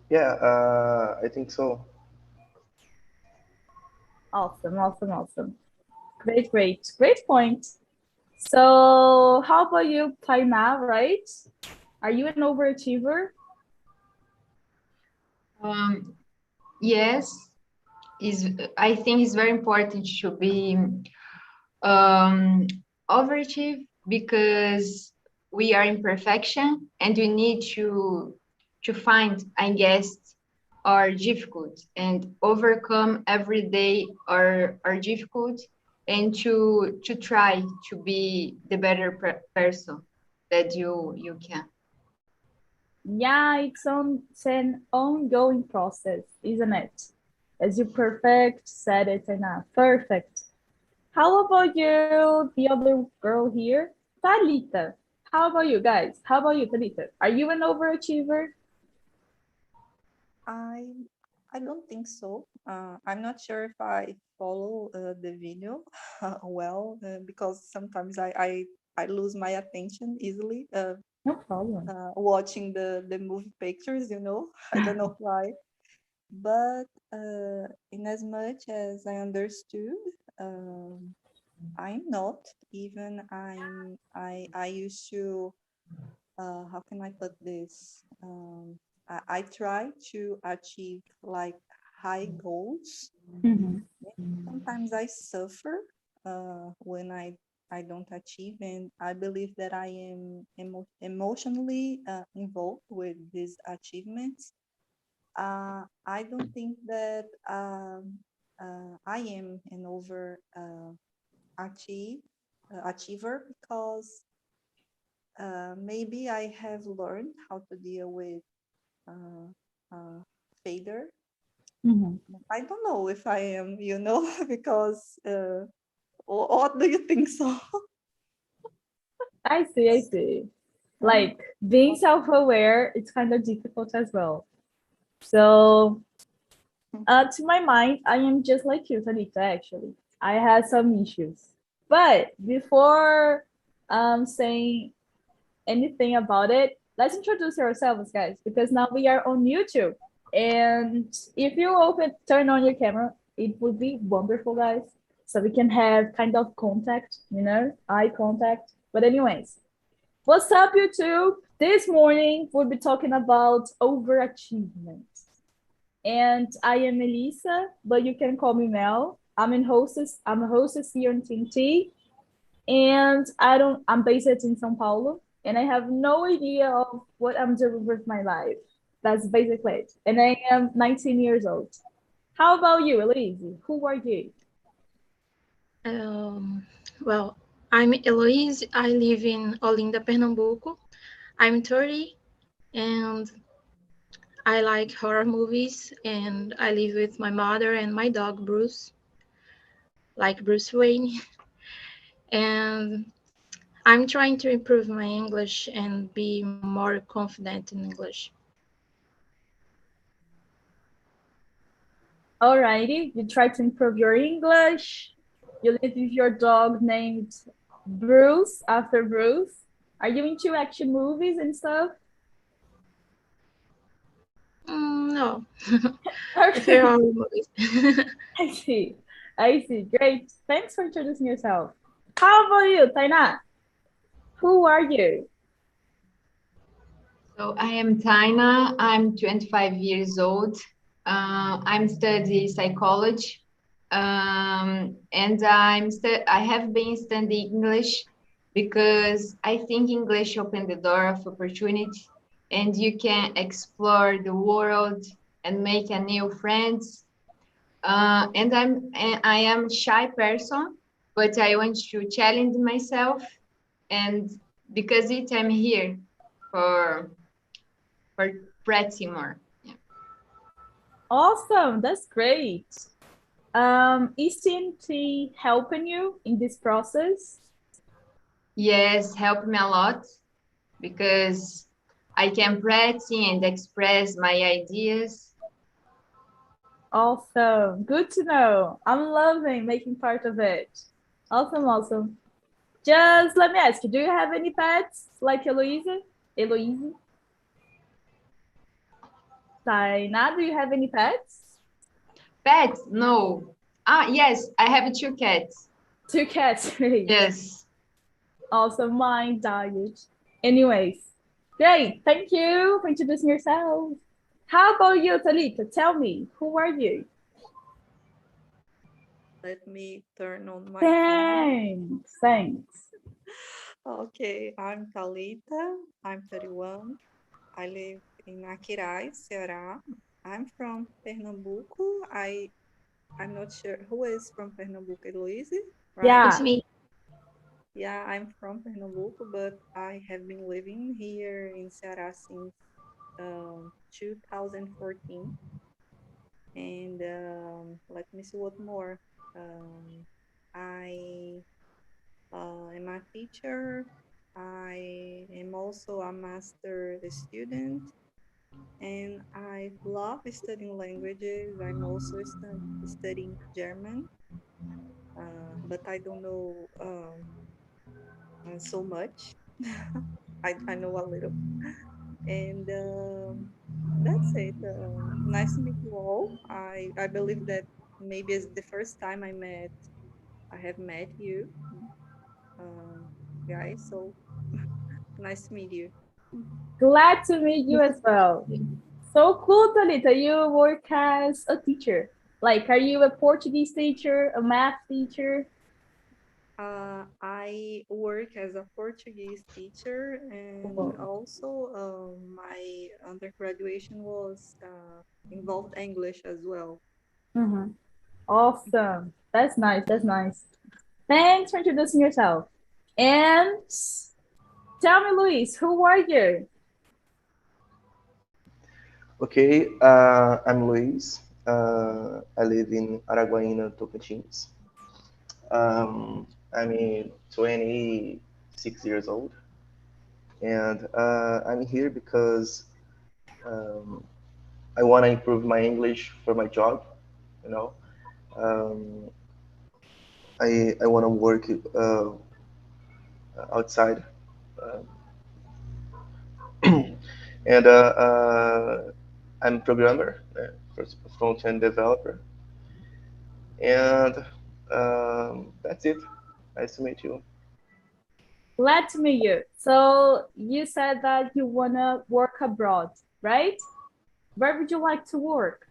Yeah, I think so. Awesome, awesome, awesome. Great, great, great point. So, how about you, Taina, right? Are you an overachiever? Um, yes, is I think it's very important to be um, overachieve because we are imperfection and we need to find, I guess, are difficult and overcome every day are difficult and to try to be the better person that you can. Yeah, it's an ongoing process, isn't it? As you perfect, said it enough. Perfect. How about you, the other girl here? Talita. How about you guys? How about you, Talita? Are you an overachiever? I I don't think so. I'm not sure if I follow the video well because sometimes I lose my attention easily No problem. watching the movie pictures, you know. I don't know why. But in as much as I understood, um, I'm not. Even I used to how can I put this? I try to achieve like high goals. Mhm. Sometimes I suffer when I don't achieve, and I believe that I am emotionally involved with these achievements. I don't think that I am an over achieve, achiever because maybe I have learned how to deal with uh, uh, failure. Mhm. I don't know if I am, you know, because what do you think so? I see, I see. Like being self-aware, it's kind of difficult as well. So, to my mind, I am just like you, Talita, actually. I had some issues. But before saying anything about it, let's introduce ourselves, guys, because now we are on YouTube. And if you turn on your camera, it would be wonderful, guys. So we can have kind of contact, eye contact. But, anyways, what's up, YouTube? This morning, we'll be talking about overachievement. And I am Melissa, but you can call me Mel. I'm a hostess here in TNT, and I'm based in São Paulo, and I have no idea of what I'm doing with my life. That's basically it. And I am 19 years old. How about you, Elise? Who are you? Um, well, I'm Eloise. I live in Olinda, Pernambuco. I'm 30 and I like horror movies and I live with my mother and my dog Bruce, like Bruce Wayne. And I'm trying to improve my English and be more confident in English. Alrighty, you try to improve your English. You live with your dog named Bruce after Bruce. Are you into action movies and stuff? No, I prefer Okay, horror movies. I see. I see. Great. Thanks for introducing yourself. How about you, Taina? Who are you? So I am Taina. I'm 25 years old. I'm studying psychology, and I have been studying English because I think English opened the door of opportunity, and you can explore the world and make a new friends. And I am a shy person, but I want to challenge myself, and because it I'm here for for practicing more. Yeah. Awesome. That's great. Is TNT helping you in this process? Yes, help me a lot because I can practice and express my ideas. Awesome. Good to know. I'm loving making part of it. Awesome, awesome. Just let me ask you, do you have any pets like Eloise? Eloise? Tainá, do you have any pets? Pets? No. Yes, I have 2 cats. 2 cats. Great. Yes. Also, mine died. Anyways, great. Thank you for introducing yourself. How about you, Talita? Tell me, who are you? Let me turn on my phone. Thanks. Okay, I'm Thalita. I'm 31. I live in Aquiraz, Ceará. I'm from Pernambuco. I'm not sure who is from Pernambuco, Eloise, right? Yeah. It's me. Yeah, I'm from Pernambuco, but I have been living here in Ceará since 2014. And let me see what more. I am a teacher. I am also a master student, and I love studying languages. I'm also studying German, but I don't know so much. I know a little, and that's it. Nice to meet you all. I believe that maybe it's the first time I have met you, guys. So nice to meet you. Glad to meet you as well. So cool, Talita. You work as a teacher. Like, are you a Portuguese teacher, a math teacher? I work as a Portuguese teacher, and also my undergraduation was involved English as well. Mm-hmm. Awesome. That's nice. That's nice. Thanks for introducing yourself. And tell me, Luis, who are you? Okay, I'm Luis. I live in Araguaína, Tocantins. I'm 26 years old, and I'm here because I want to improve my English for my job. You know, um, I want to work outside, um, and I'm a programmer, front-end developer, and that's it. Nice to meet you. Glad to meet you. So you said that you want to work abroad, right? Where would you like to work?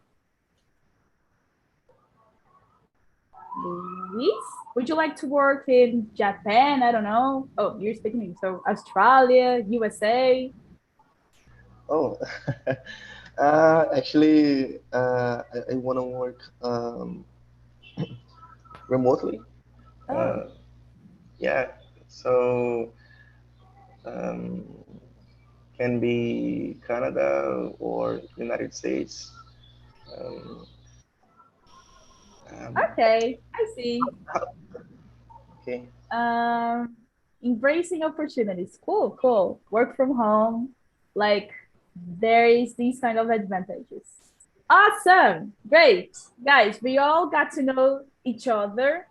Luis? Would you like to work in Japan? I don't know. Oh, you're speaking English. So Australia, USA? Oh, actually, I want to work remotely. Oh, Yeah, so um, can be Canada or United States. Um, okay. I see. okay. Embracing opportunities. Cool, cool. Work from home. Like, there is these kind of advantages. Awesome. Great. Guys, we all got to know each other.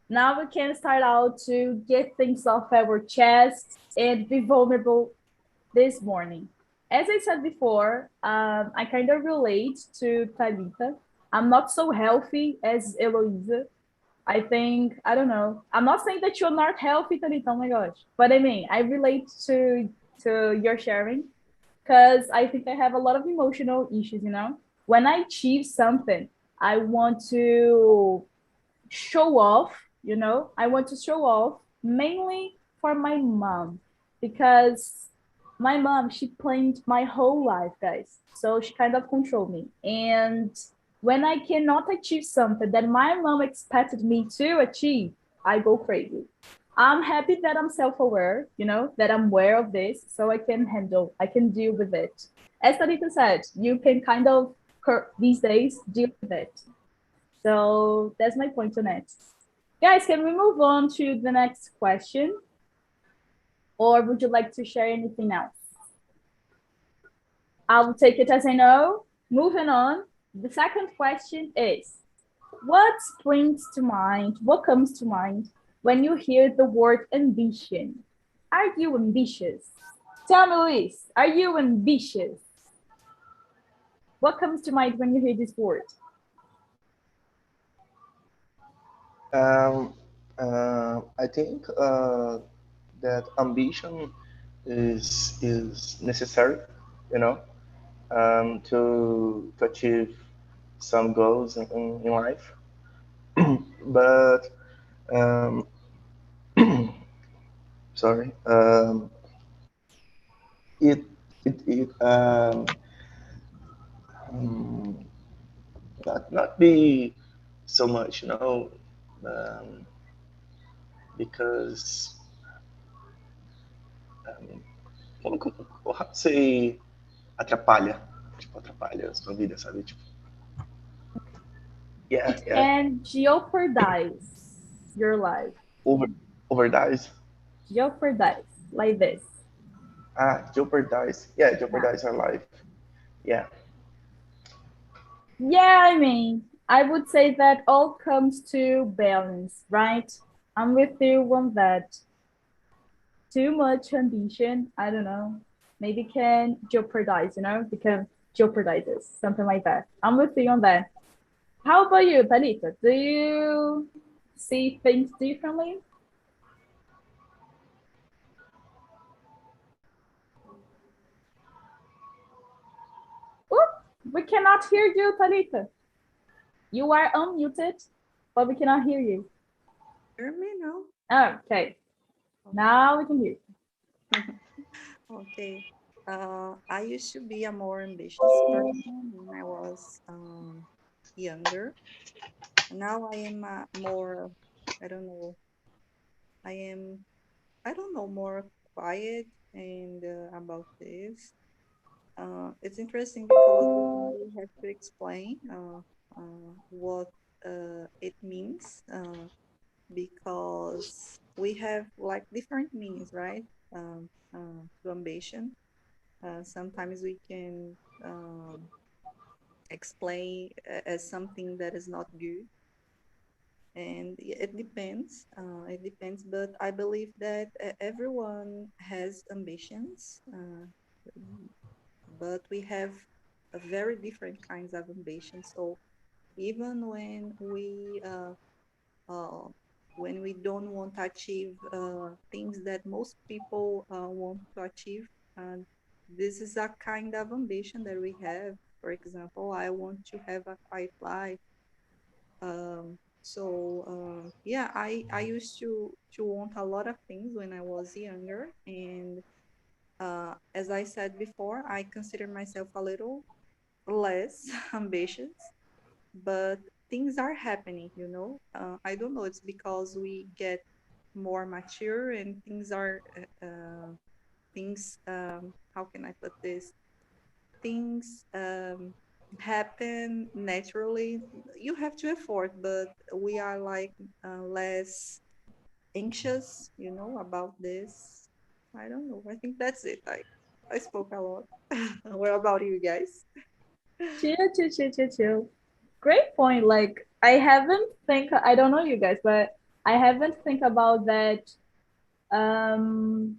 Now we can start out to get things off our chest and be vulnerable this morning. As I said before, I kind of relate to Talita. I'm not so healthy as Eloisa. I think, I don't know. I'm not saying that you're not healthy, Talita. Oh my gosh. But I mean, I relate to your sharing because I think I have a lot of emotional issues, you know? When I achieve something, I want to show off, you know? I want to show off mainly for my mom because my mom, she planned my whole life, guys. So she kind of controlled me. And when I cannot achieve something that my mom expected me to achieve, I go crazy. I'm happy that I'm self-aware, you know, that I'm aware of this so I can deal with it. As Tarita said, you can kind of these days deal with it. So that's my point on it. Guys, can we move on to the next question? Or would you like to share anything else? I'll take it as I know. Moving on, the second question is, what springs to mind, what comes to mind when you hear the word ambition? Are you ambitious? Tell me, Luis, are you ambitious? What comes to mind when you hear this word? I think that ambition is necessary, you know, to achieve some goals in life. But um, sorry, it it um, not be so much, you know, um, because um, how to say atrapalha, tipo atrapalha a sua vida, sabe? Tipo, yeah, It yeah, can jeopardize your life. over overdies. Jeopardize, like this. Jeopardize. Yeah, Yeah. jeopardize our life. Yeah. Yeah, I mean, I would say that all comes to balance, right? I'm with you on that. Too much ambition, I don't know, maybe can jeopardize, become jeopardizes, something like that. I'm with you on that. How about you, Talita? Do you see things differently? Oop, we cannot hear you, Talita. You are unmuted, but we cannot hear you. Hear me now? Oh, okay. Now we can hear you. Okay. I used to be a more ambitious person when I was younger. Now I am more, I don't know, I am, I don't know, more quiet and about this. It's interesting because we have to explain what it means because we have like different meanings, right? To ambition. Sometimes we can explain as something that is not good, and it depends. It depends, but I believe that everyone has ambitions, but we have a very different kinds of ambitions. So even uh, when we don't want to achieve things that most people want to achieve, uh, this is a kind of ambition that we have. For example, I want to have a quiet life. Yeah, I used to want a lot of things when I was younger, and as I said before, I consider myself a little less ambitious, but things are happening. I don't know, it's because we get more mature and things how can I put this, things happen naturally. You have to effort, but we are like less anxious about this. I don't know, I think that's it. I spoke a lot. What about you guys? Chill, chill, chill, chill, chill. Great point. Like I don't know you guys, but I haven't think about that. Um,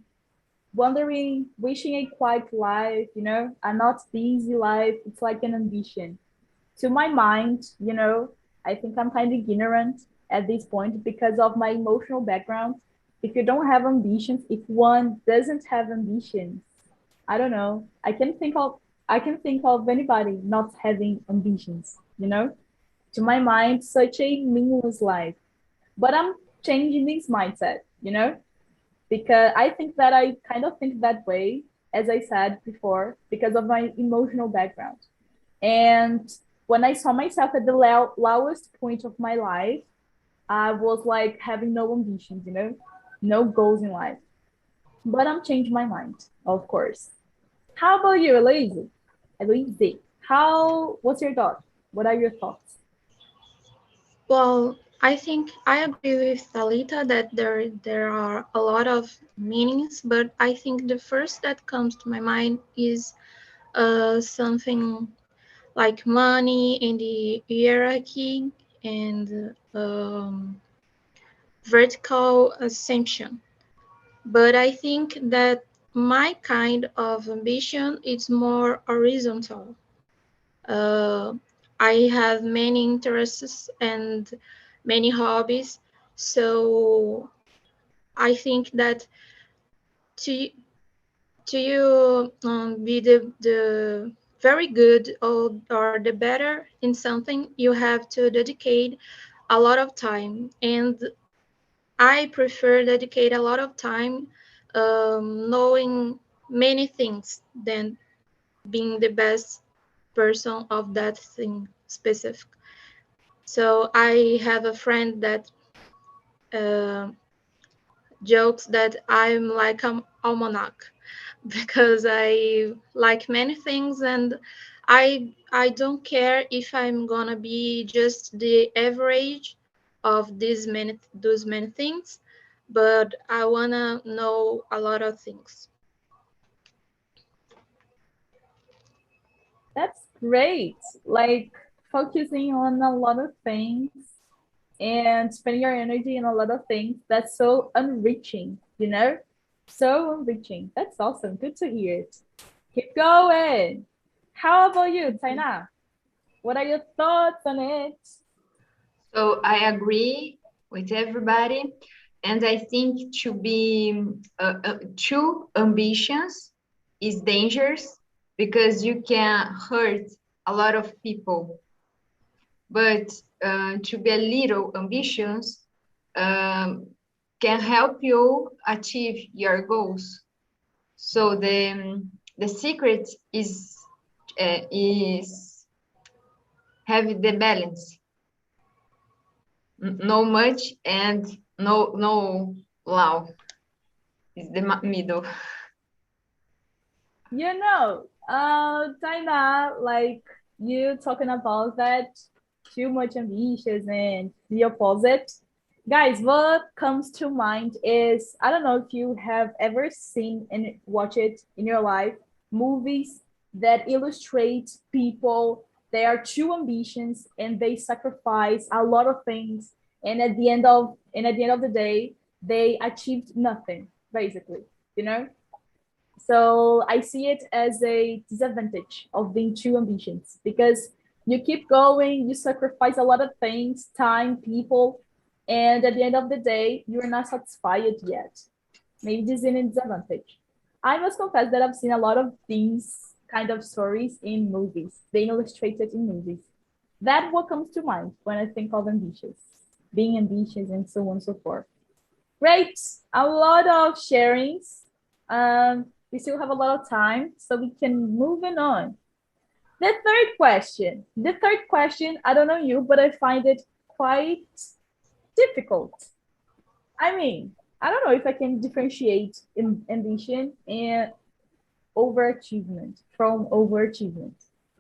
wondering, wishing a quiet life, a not easy life. It's like an ambition. To my mind, I think I'm kind of ignorant at this point because of my emotional background. If you don't have ambitions, if one doesn't have ambitions, I don't know. I can think of anybody not having ambitions. To my mind, such a meaningless life. But I'm changing this mindset, because I think that I kind of think that way, as I said before, because of my emotional background. And when I saw myself at the lowest point of my life, I was like having no ambitions, no goals in life. But I'm changing my mind, of course. How about you, Elise? Elise, what's your thought? What are your thoughts? Well, I think I agree with Talita that there are a lot of meanings, but I think the first that comes to my mind is something like money and the hierarchy and vertical assumption. But I think that my kind of ambition is more horizontal. Uh, I have many interests and many hobbies, so I think that to you be the very good or the better in something, you have to dedicate a lot of time, and I prefer dedicate a lot of time knowing many things than being the best person of that thing specific. So I have a friend that uh, jokes that I'm like an almanac because I like many things, and I don't care if I'm gonna be just the average of those many things, but I wanna know a lot of things. That's great. Like focusing on a lot of things and spending your energy on a lot of things. That's so enriching, you know? So enriching. That's awesome. Good to hear it. Keep going. How about you, Taina? What are your thoughts on it? So I agree with everybody, and I think to be too ambitious is dangerous because you can hurt a lot of people. But to be a little ambitious can help you achieve your goals. So the secret is have the balance. No much and no low. It's the middle. You know, Taina, like you talking about that too much ambitious and the opposite. Guys, what comes to mind is I don't know if you have ever seen and watch it in your life, movies that illustrate people they are too ambitious and they sacrifice a lot of things, and at the end of the day they achieved nothing basically, you know. So I see it as a disadvantage of being too ambitious because you keep going, you sacrifice a lot of things, time, people, and at the end of the day, you're not satisfied yet. Maybe this is an disadvantage. I must confess that I've seen a lot of these kind of stories in movies, being illustrated in movies. That's what comes to mind when I think of ambitious, being ambitious, and so on and so forth. Great, a lot of sharings. We still have a lot of time, so we can move on. The third question. The third question, I don't know you, but I find it quite difficult. I mean, I don't know if I can differentiate ambition and overachievement from overachievement.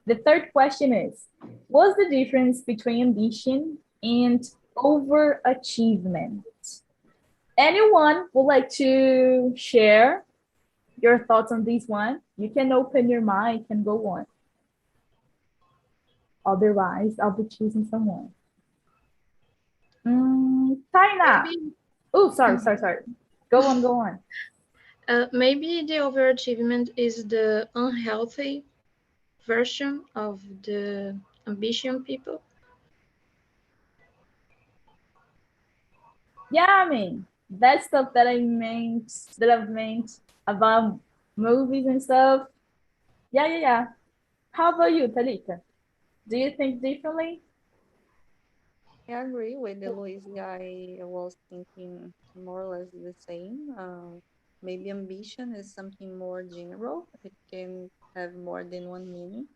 The third question is, what's the difference between ambition and overachievement? Anyone would like to share your thoughts on this one? You can open your mic and go on. Otherwise, I'll be choosing someone. Taina. Oh, sorry. Go on. Maybe the overachievement is the unhealthy version of the ambition people. Yeah, I mean, that stuff that I've meant about movies and stuff. Yeah. How about you, Talita? Do you think differently? I agree with Eloise. I was thinking more or less the same. Maybe ambition is something more general. It can have more than one meaning.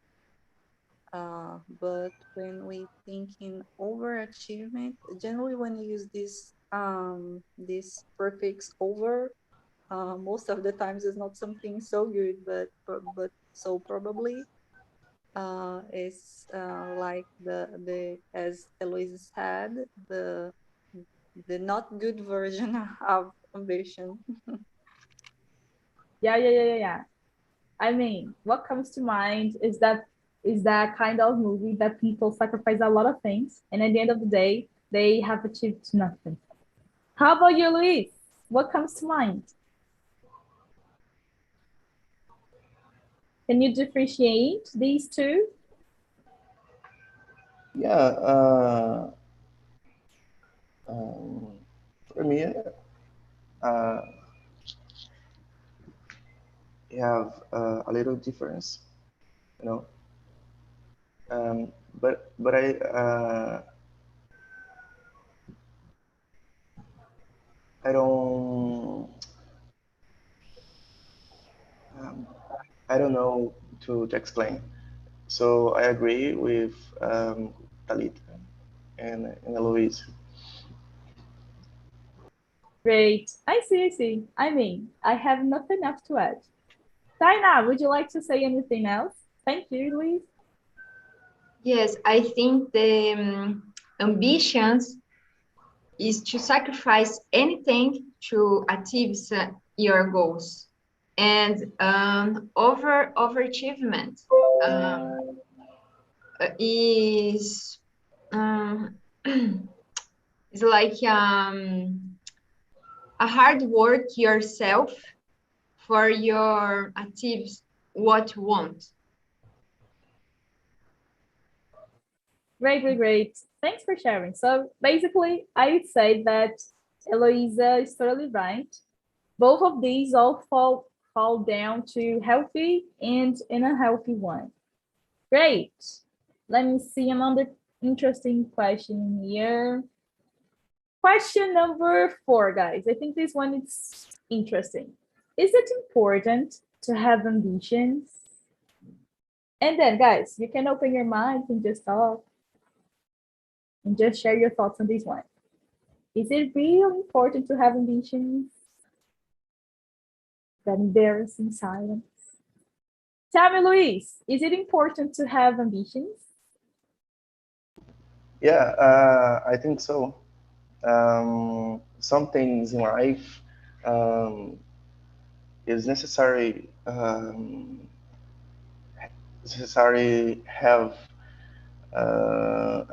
But when we think in overachievement, generally when you use this prefix over, most of the times it's not something so good, but so probably is like the as Eloise said, the not good version of ambition. Yeah. I mean, what comes to mind is that kind of movie that people sacrifice a lot of things, and at the end of the day, they have achieved nothing. How about you, Luis? What comes to mind? Can you differentiate these two? Yeah, for me, you have a little difference, you know. But I don't um, I don't know to explain. So I agree with Talita and Eloise. Great. I see, I see. I mean, I have nothing else to add. Taina, would you like to say anything else? Thank you, Louise. Yes, I think the ambitions is to sacrifice anything to achieve your goals, and overachievement is is like a hard work yourself for your achieves what you want. Great, great, great. Thanks for sharing. So basically, I would say that Eloisa is totally right. Both of these all fall down to healthy and an unhealthy one. Great. Let me see another interesting question here. Question number 4, guys. I think this one is interesting. Is it important to have ambitions? And then, guys, you can open your mind and just talk and just share your thoughts on this one. Is it really important to have ambitions? That embarrassing silence. Tell me, Luis, is it important to have ambitions? Yeah, I think so. Some things in life is necessary have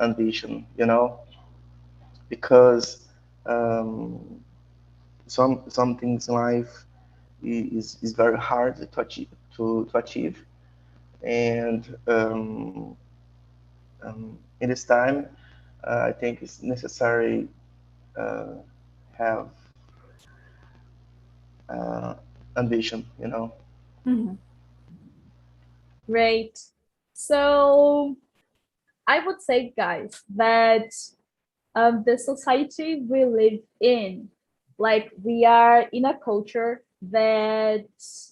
ambition, you know, because some things in life is very hard to achieve, and in this time, I think it's necessary have ambition, you know. Mm-hmm. Great. So I would say, guys, that the society we live in, like we are in a culture that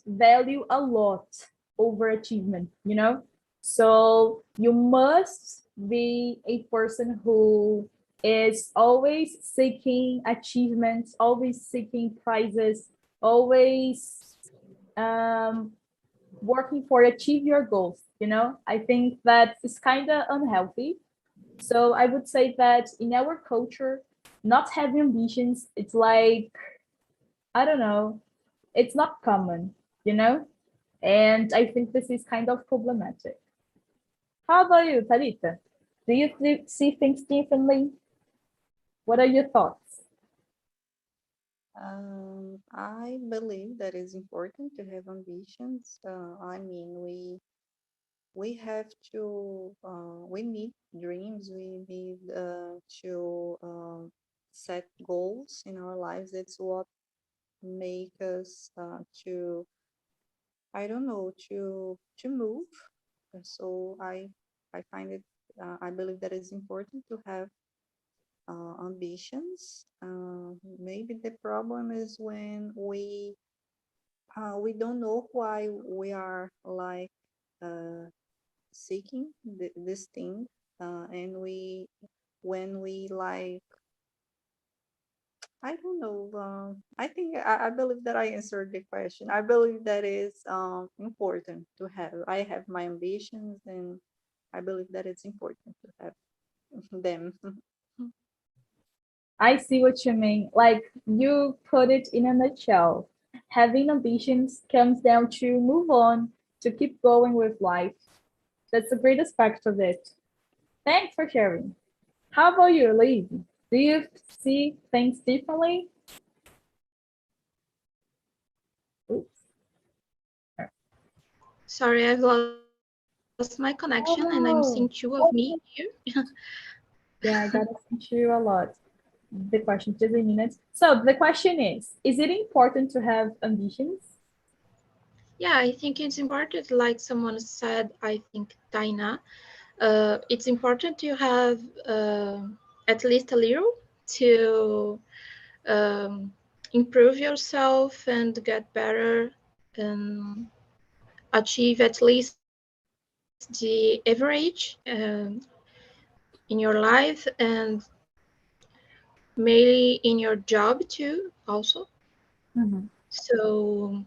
value a lot overachievement, you know? So you must be a person who is always seeking achievements, always seeking prizes, always working for achieve your goals, you know? I think that is kind of unhealthy. So I would say that in our culture, not having ambitions, it's like, I don't know, it's not common, you know? And I think this is kind of problematic. How about you, Talita? Do you see things differently? What are your thoughts? I believe that it's important to have ambitions. I mean, we have to we need dreams. We need to set goals in our lives. It's what make us to, I don't know, to move. So I find it, I believe that it's important to have ambitions. Maybe the problem is when we don't know why we are like seeking this thing, and when we like, I don't know. I think I believe that I answered the question. I believe that is important to have. I have my ambitions, and I believe that it's important to have them. I see what you mean. Like you put it in a nutshell. Having ambitions comes down to move on, to keep going with life. That's the great aspect of it. Thanks for sharing. How about you, Lee? Do you see things differently? Oops. Sorry, I've lost lost my connection, and I'm seeing two of me here. Yeah, I gotta send you a lot. The question, just a minute. So the question is it important to have ambitions? Yeah, I think it's important, like someone said, I think Taina, it's important to have at least a little to improve yourself and get better and achieve at least the average in your life, and maybe in your job too also. Mm-hmm. So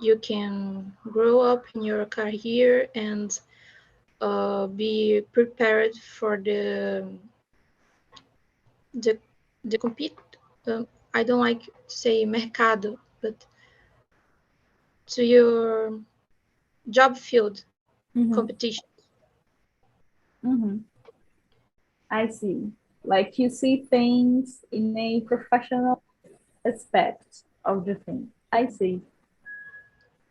you can grow up in your career and be prepared for the compete. I don't like to say mercado, but to your job field competition. Mm-hmm. I see. Like you see things in a professional aspect of the thing. I see.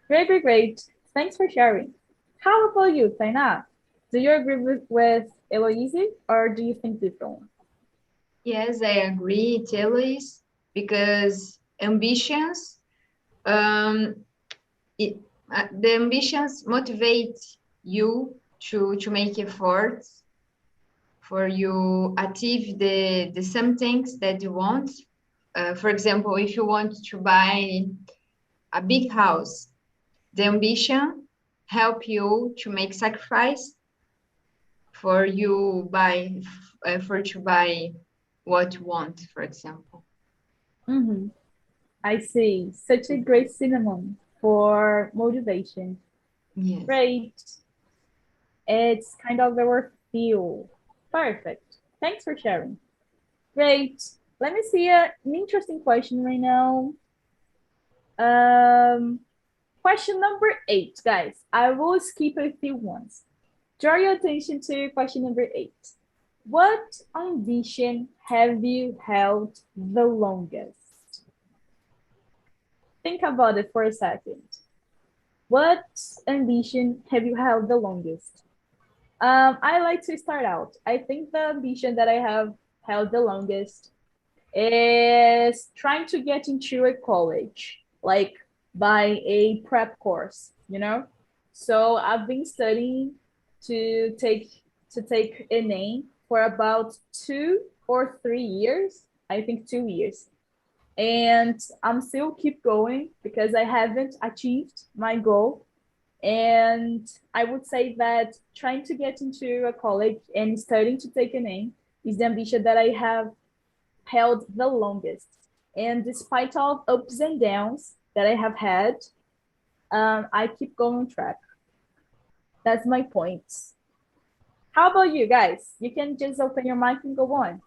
Great, great, great. Thanks for sharing. How about you, Taina? Do you agree with Eloise or do you think differently? Yes, I agree, Eloise, because ambitions, the ambitions motivate you to make efforts for you achieve the some things that you want. For example, if you want to buy a big house, the ambition help you to make sacrifice for you buy to buy what you want, for example. Mm-hmm. I see. Such a great synonym for motivation. Yes. Great. It's kind of our feel. Perfect. Thanks for sharing. Great. Let me see an interesting question right now. Question number 8, guys. I will skip a few ones. Draw your attention to question number 8. What ambition have you held the longest? Think about it for a second. What ambition have you held the longest? I like to start out. I think the ambition that I have held the longest is trying to get into a college, like by a prep course, you know? So I've been studying to take a name for about 2 or 3 years. I think 2 years. And I'm still keep going because I haven't achieved my goal. And I would say that trying to get into a college and studying to take a name is the ambition that I have held the longest. And despite all ups and downs that I have had, I keep going on track. That's my point. How about you guys? You can just open your mic and go on.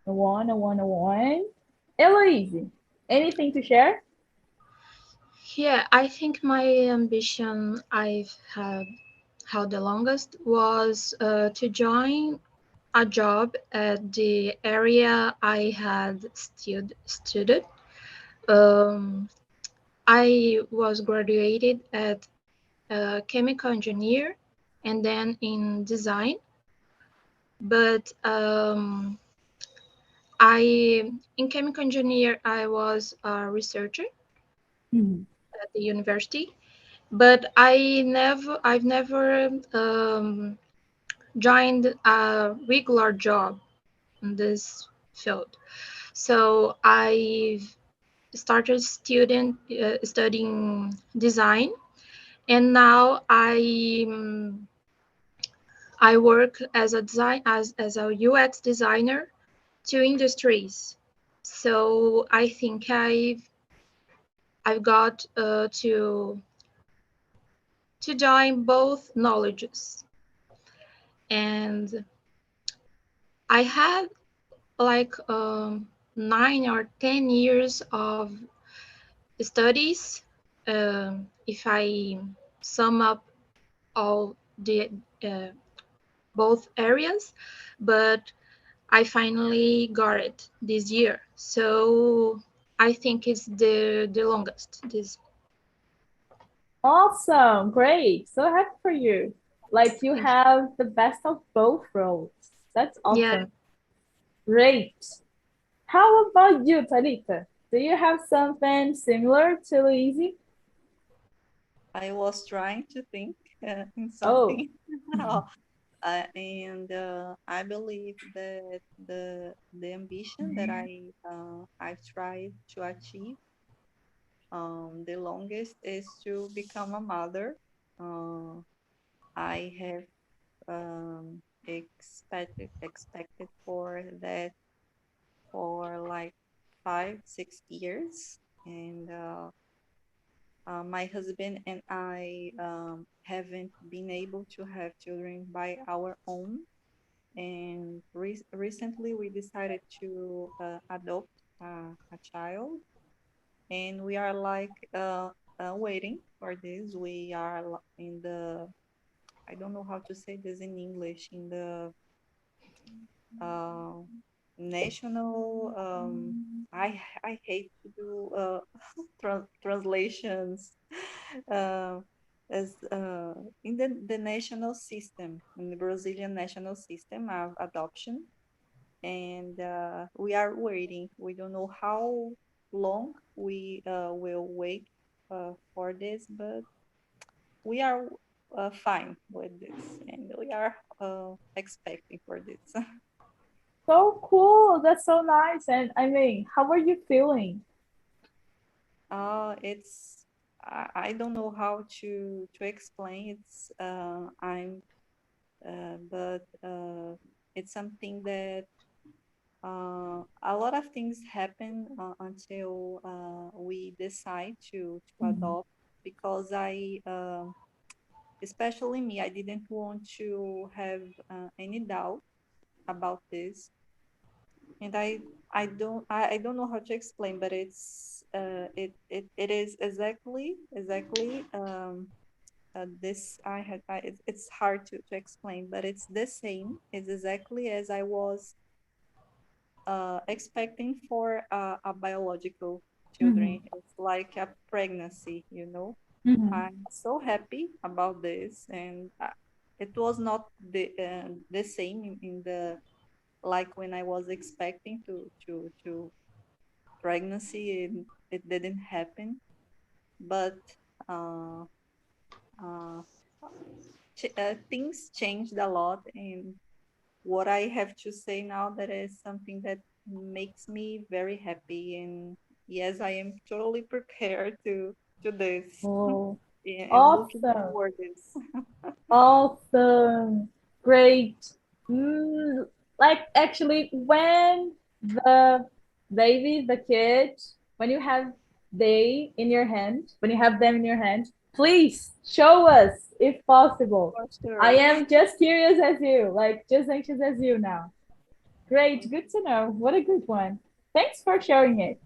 One. Eloise, anything to share? Yeah, I think my ambition I've had how the longest was to join a job at the area I had studied. I was graduated at chemical engineer and then in design, but in chemical engineer I was a researcher at the university, but I've never joined a regular job in this field. So I started studying design, and now I work as a UX designer to industries. So I think I've got to join both knowledges, and I had like 9 or 10 years of studies, if I sum up all the both areas, but I finally got it this year. So I think it's the longest. This. Awesome, great. So happy for you. Like you have the best of both worlds. That's Yeah. awesome. Great. How about you, Talita? Do you have something similar to Luigi? I was trying to think in Oh, something. And I believe that the ambition that I've tried to achieve the longest is to become a mother. Uh, I have expected for that for like 5 6 years, and my husband and I haven't been able to have children by our own. And recently we decided to adopt a child, and we are like waiting for this. We are in the, I don't know how to say this in English, in the uh, national. I hate to do translations. Uh, as in the national system, in the Brazilian national system of adoption, and we are waiting. We don't know how long we will wait for this, but we are fine with this, and we are expecting for this. so cool. That's so nice. And I mean, how are you feeling? It's I don't know how to explain. It's I'm but it's something that a lot of things happen until we decide to Mhm. adopt, because especially me, I didn't want to have any doubt about this, and I don't know how to explain, but it is exactly this I had it's hard to explain, but it's the same. It's exactly as I was expecting for a biological Mhm. children. It's like a pregnancy, you know. Mhm. I'm so happy about this, and it was not the same in the, like when I was expecting to pregnancy. It didn't happen, but uh, uh, things changed a lot, and what I have to say now, that is something that makes me very happy. And yes, I am totally prepared to this. Oh, Yeah, I'm looking awesome. forward this. Awesome. Great. Mm, like actually when the baby, the kid, when you have they in your hand, when you have them in your hand, please show us if possible. For I sure. am just curious as you, like just anxious as you now. Great, good to know. What a good one. Thanks for sharing it.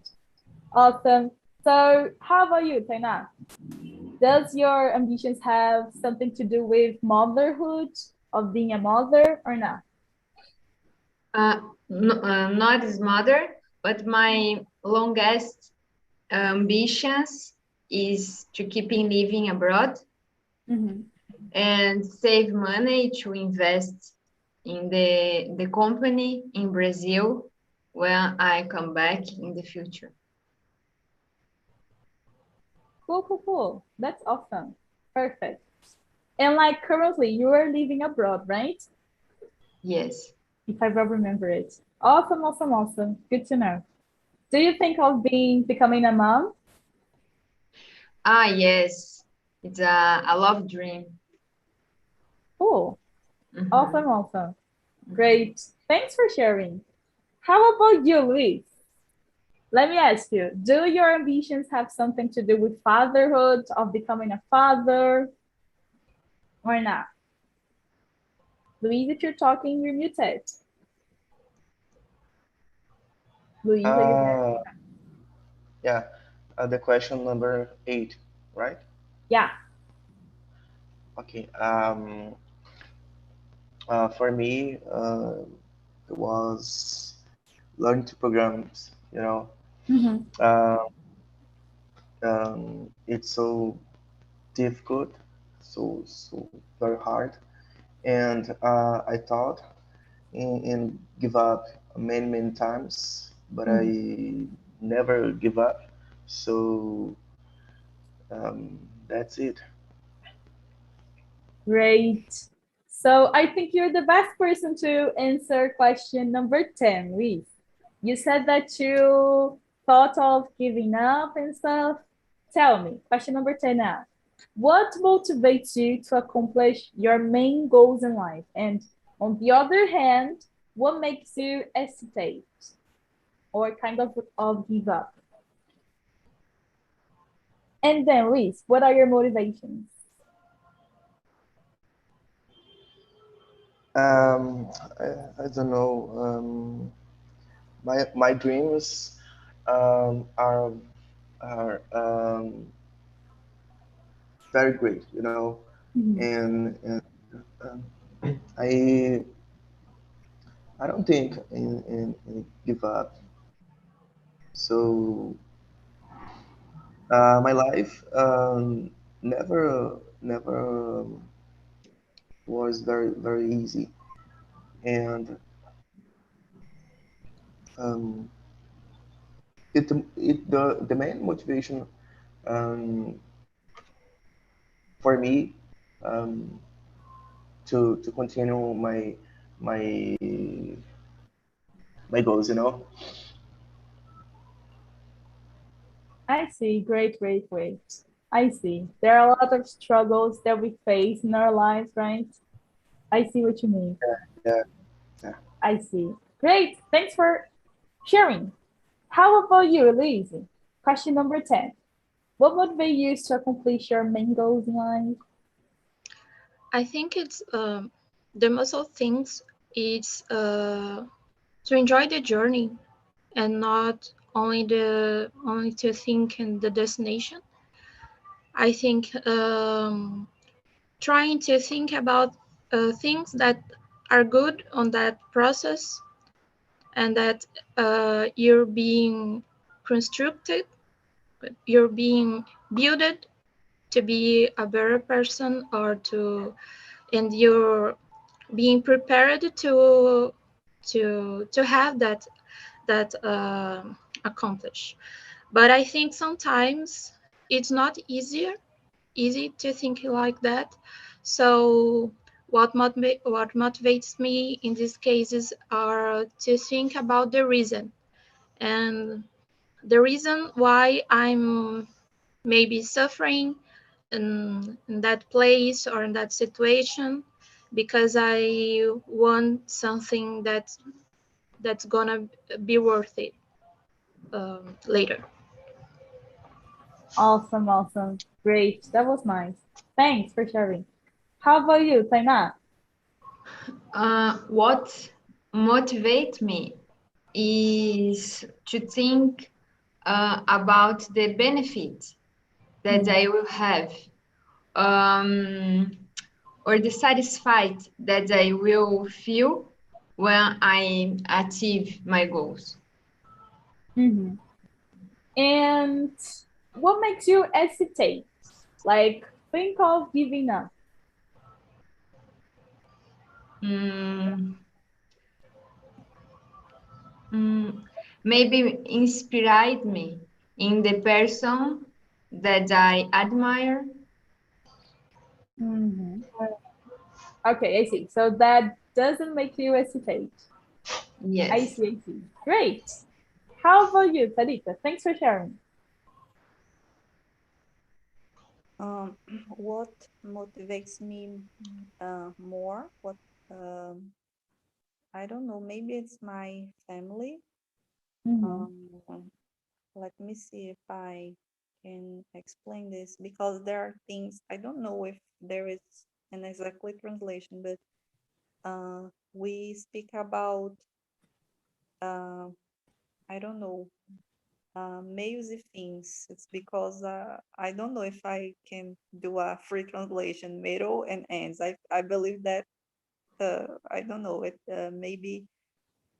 Awesome. So how about you, Taina? Does your ambitions have something to do with motherhood, of being a mother, or not? Not as mother, but my longest ambitions is to keep in living abroad Mm-hmm. and save money to invest in the company in Brazil when I come back in the future. Cool, cool, cool. That's awesome. Perfect. And like currently, you are living abroad, right? Yes. If I will remember it. Awesome, awesome, awesome. Good to know. Do you think of becoming a mom? Ah, yes. It's a love dream. Cool. Mhm. Awesome, awesome. Great. Thanks for sharing. How about you, Luis? Let me ask you, do your ambitions have something to do with fatherhood, of becoming a father, or not? Luis, if you're talking, you're muted. Luis, are you there? Uh, yeah, the question number 8, right? Yeah. Okay. For me, it was learning to programs. You know, Mm-hmm. uh, it's so difficult, so very hard, and I thought in give up many times, but I never give up. So that's it. Great. So I think you're the best person to answer question number 10, Luis. You said that you thought of giving up and stuff. Tell me, question number 10 now. What motivates you to accomplish your main goals in life? And on the other hand, what makes you hesitate or kind of give up? And then, Luis, what are your motivations? I don't know. My dreams are very great, you know, and um, I I don't think in give up. So my life never was very easy, and um, the main motivation um, for me um, to continue my my goals, you know. I see. Great, great, great. I see. There are a lot of struggles that we face in our lives, right? I see what you mean. Yeah, yeah. I see. Great. Thanks for sharing. How about you, Elise? Question number 10. What motivates you to accomplish your main goals in life? I think it's the most of things is to enjoy the journey and not only to think in the destination. I think trying to think about things that are good on that process and that you're being constructed, you're being builded to be a better person or to, and you're being prepared to have that accomplish. But I think sometimes it's not easy to think like that. So what motivates me in these cases are to think about the reason, and the reason why I'm maybe suffering in that place or in that situation, because I want something that's gonna be worth it later. Awesome, awesome. Great. That was nice. Thanks for sharing. How about you, Taina? What motivates me is to think about the benefits that I will have, um, or the satisfied that I will feel when I achieve my goals. And what makes you hesitate? Like, think of giving up. Maybe inspired me in the person that I admire. Okay, I see. So that doesn't make you hesitate. Yes. I see, I see. Great. How about you, Talita? Thanks for sharing. What motivates me more? What I don't know. Maybe it's my family. Let me see if I can explain this, because there are things I don't know if there is an exactly translation, but we speak about I don't know, meios e fins. It's because I don't know if I can do a free translation, middle and ends. I believe that I don't know it. Maybe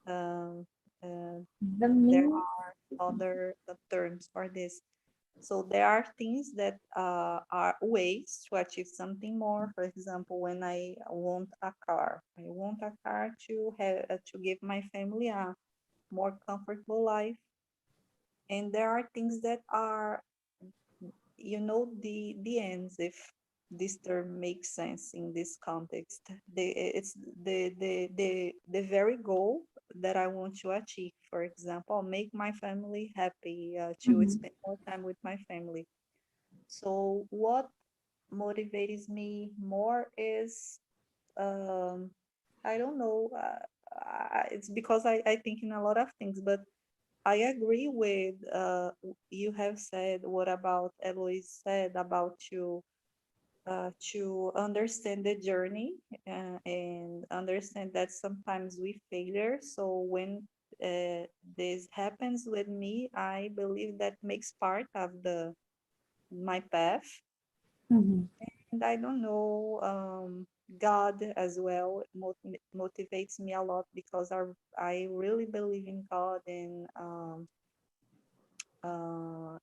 there The meaning? are other terms for this, So there are things that are ways to achieve something more. For example, when I want a car, to have to give my family a more comfortable life. And there are things that are, the ends, if this term makes sense in this context. It's the very goal that I want to achieve. For example, make my family happy, to spend more time with my family. So what motivates me more is, I don't know, it's because I think in a lot of things, but I agree with you have said, what about Eloise said about to understand the journey, and understand that sometimes we failure. So when this happens with me, I believe that makes part of the my path. Mhm. And I don't know, God as well motivates me a lot, because I really believe in God. And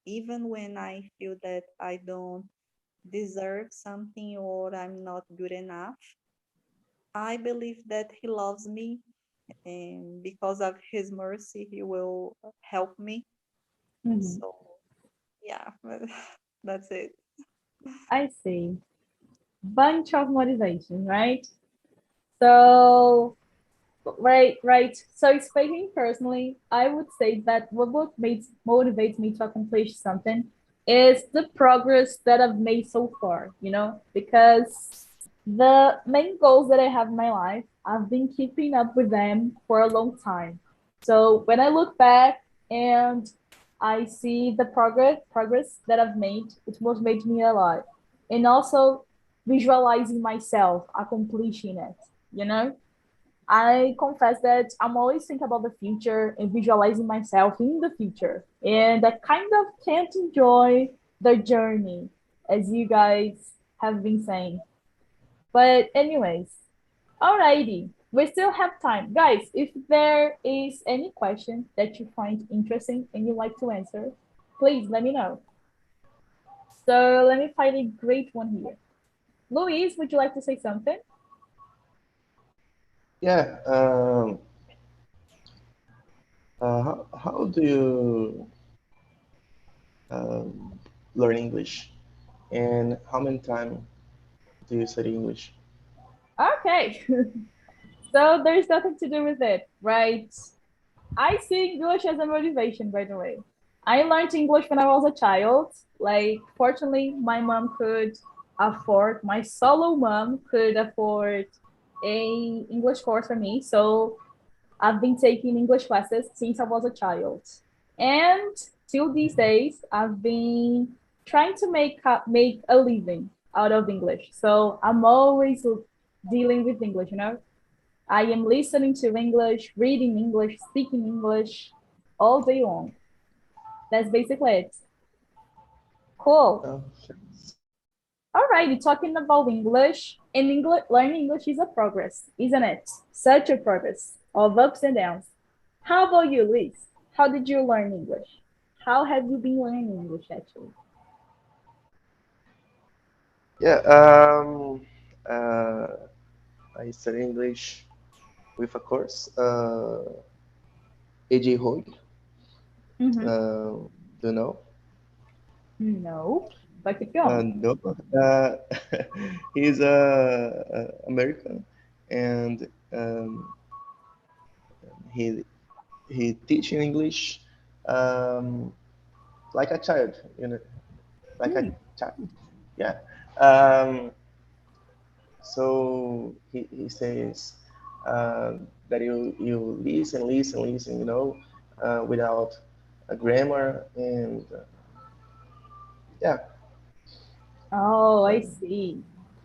even when I feel that I don't deserve something or I'm not good enough, I believe that He loves me, and because of His mercy, He will help me. Mhm. So, yeah, that's it. I see. Bunch of motivation, right? So, right. So speaking personally, I would say that what motivates me to accomplish something is the progress that I've made so far, because the main goals that I have in my life, I've been keeping up with them for a long time. So when I look back and I see the progress that I've made, it motivates me a lot. And also visualizing myself accomplishing it, you know? I confess that I'm always thinking about the future and visualizing myself in the future. And I kind of can't enjoy the journey, as you guys have been saying. But, anyways, alrighty, we still have time. Guys, if there is any question that you find interesting and you'd like to answer, please let me know. So, let me find a great one here. Louise, would you like to say something? Yeah. How do you um, learn English, and how many time do you study English? Okay. So there's nothing to do with it, right? I see English as a motivation, by the way. I learned English when I was a child. Like, fortunately, my solo mom could afford a English course for me. So I've been taking English classes since I was a child. And till these days, I've been trying to make a living out of English. So I'm always dealing with English. I am listening to English, reading English, speaking English all day long. That's basically it. Cool. Oh, Alrighty, talking about English, and English, learning English is a progress, isn't it? Such a progress of ups and downs. How about you, Liz? How did you learn English? How have you been learning English actually? yeah. Uh, I study English with a course, AJ Hoy. Mm-hmm. Do you know? No, but keep going. No. He's American, and he he teaching English um, like a child, like a Hmm. child. Yeah. Um, so he says that you listen, without a grammar, and yeah. Oh, I um, see.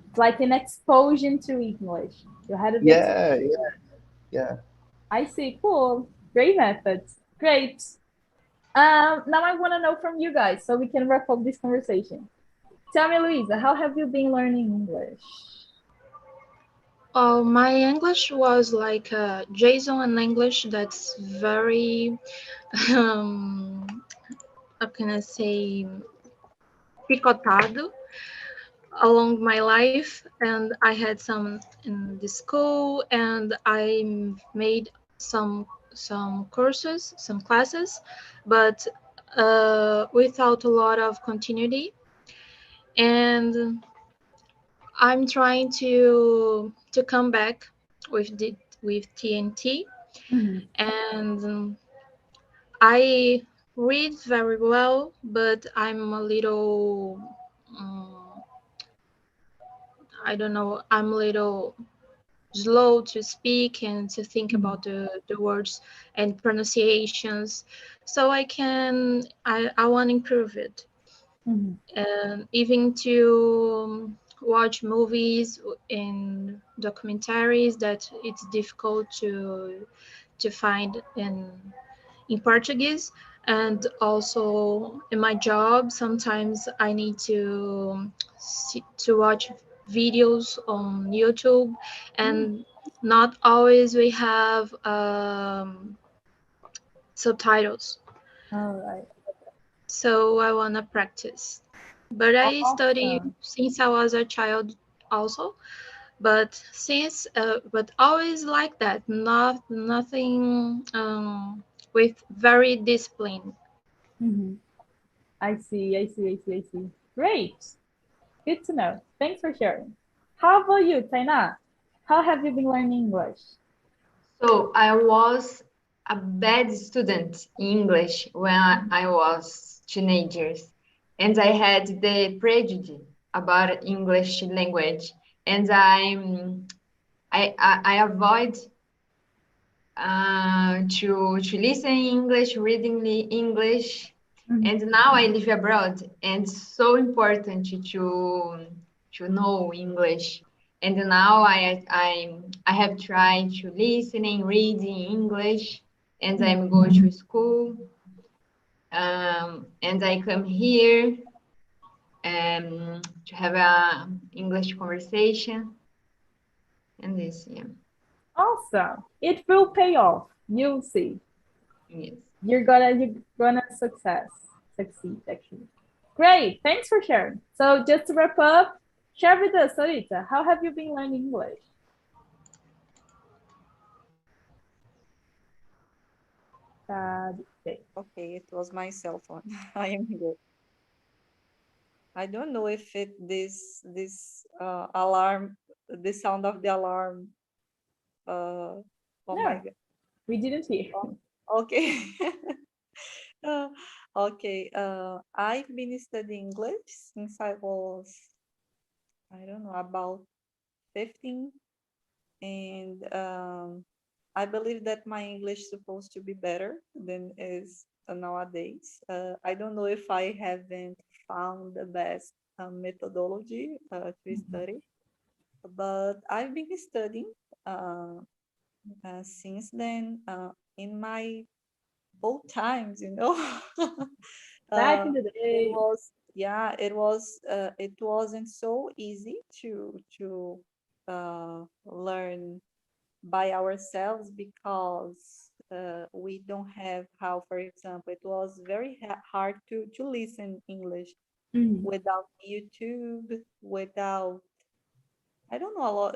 It's like an exposure to English. You had a bit. yeah, yeah, yeah. I see. Cool. Great methods. Great. Now I want to know from you guys so we can wrap up this conversation. Tell me, Louisa, how have you been learning English? Oh, my English was like JSON English that's very, how can I say, picotado along my life, and I had some in the school, and I made some courses, some classes, but without a lot of continuity. And I'm trying to come back with TNT, Mhm. and I read very well, but I'm a little I don't know, I'm a little slow to speak and to think about the words and pronunciations. So I want to improve it. Mhm. And even to watch movies and documentaries that it's difficult to find in Portuguese. And also in my job, sometimes I need to watch videos on YouTube, and not always we have subtitles. All right. So I want to practice. But I study Awesome. since I was a child also. But always like that, nothing with very discipline. Mhm. I see. I see. I see. I see. Great. Good to know. Thanks for sharing. How about you, Taina? How have you been learning English? So I was a bad student in English when I was teenagers, and I had the prejudice about English language, and I avoid to listen English, reading English, Mhm. and now I live abroad, and it's so important to know English. And now I have tried to listen and read in English, and I'm going to school, and I come here to have a English conversation, and this, yeah, Awesome. It will pay off. You'll see. yes. You're gonna succeed actually. Great. Thanks for sharing. So just to wrap up, share with us, Sarita, how have you been learning English? Good. Okay, it was my cell phone. I am here. I don't know if this alarm, the sound of the alarm. Oh my No, God. we didn't hear. Okay. Uh, okay. I've been studying English since I was, I don't know, about 15, and I believe that my English is supposed to be better than is nowadays. I don't know if I haven't found the best methodology to study, but I've been studying uh, since then in my old times, you know. Back in the It day. was, yeah, it wasn't so easy to learn by ourselves because we don't have how, for example, it was very hard to listen English Mhm. without YouTube, without, I don't know, a lot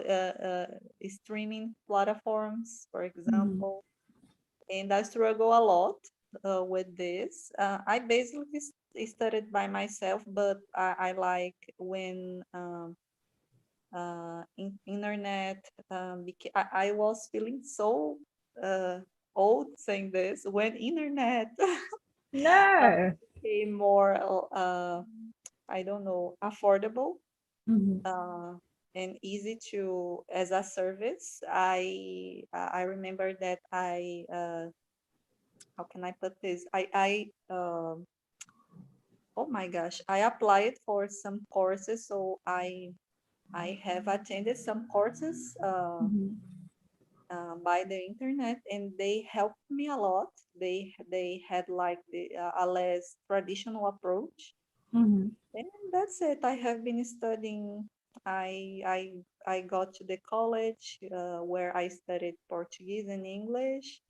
streaming platforms, for Mhm. example. And I struggle a lot with this. I basically studied by myself, but I like when internet. I was feeling so uh, old saying this when internet No. became more, I don't know, affordable Mhm. uh, and easy to as a service. I remember that how can I put this? Oh my gosh, I applied for some courses, so I have attended some courses Mhm. by the internet, and they helped me a lot. They had like a less traditional approach, Mhm. and that's it. I have been studying. I got to the college where I studied Portuguese and English,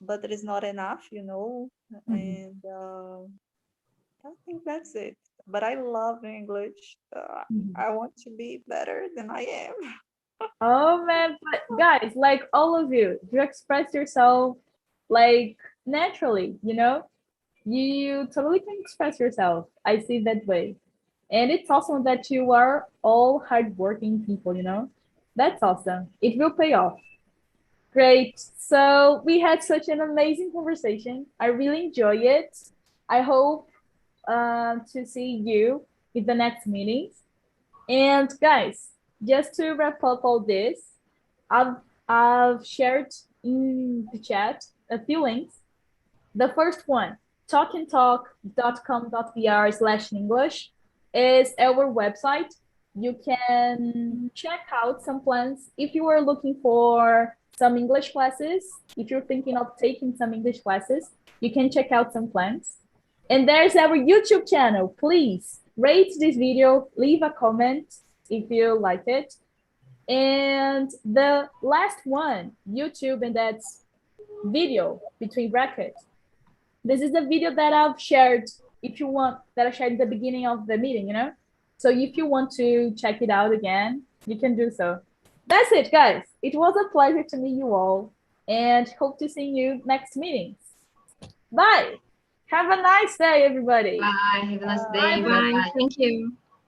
but it is not enough, you know. Mhm. And I think that's it. but I love English. I want to be better than I am. Oh man, but guys, like all of you, you express yourself like naturally, you know? You totally can express yourself. I see it that way. And it's awesome that you are all hardworking people, you know? That's awesome. It will pay off. Great. So we had such an amazing conversation. I really enjoy it. I hope to see you in the next meetings. And guys, just to wrap up all this, I've shared in the chat a few links. The first one, talkandtalk.com.br/English, is our website. You can check out some plans if you are looking for some English classes. If you're thinking of taking some English classes, you can check out some plans. And there's our YouTube channel. Please rate this video, leave a comment if you like it. And the last one, YouTube, and that's video between brackets. This is the video that I've shared, if you want, that I shared at the beginning of the meeting, you know? So if you want to check it out again, you can do so. That's it, guys. It was a pleasure to meet you all, and hope to see you next meetings. Bye. Have a nice day, everybody. Bye. Have a nice day. Bye. Bye. Thank you.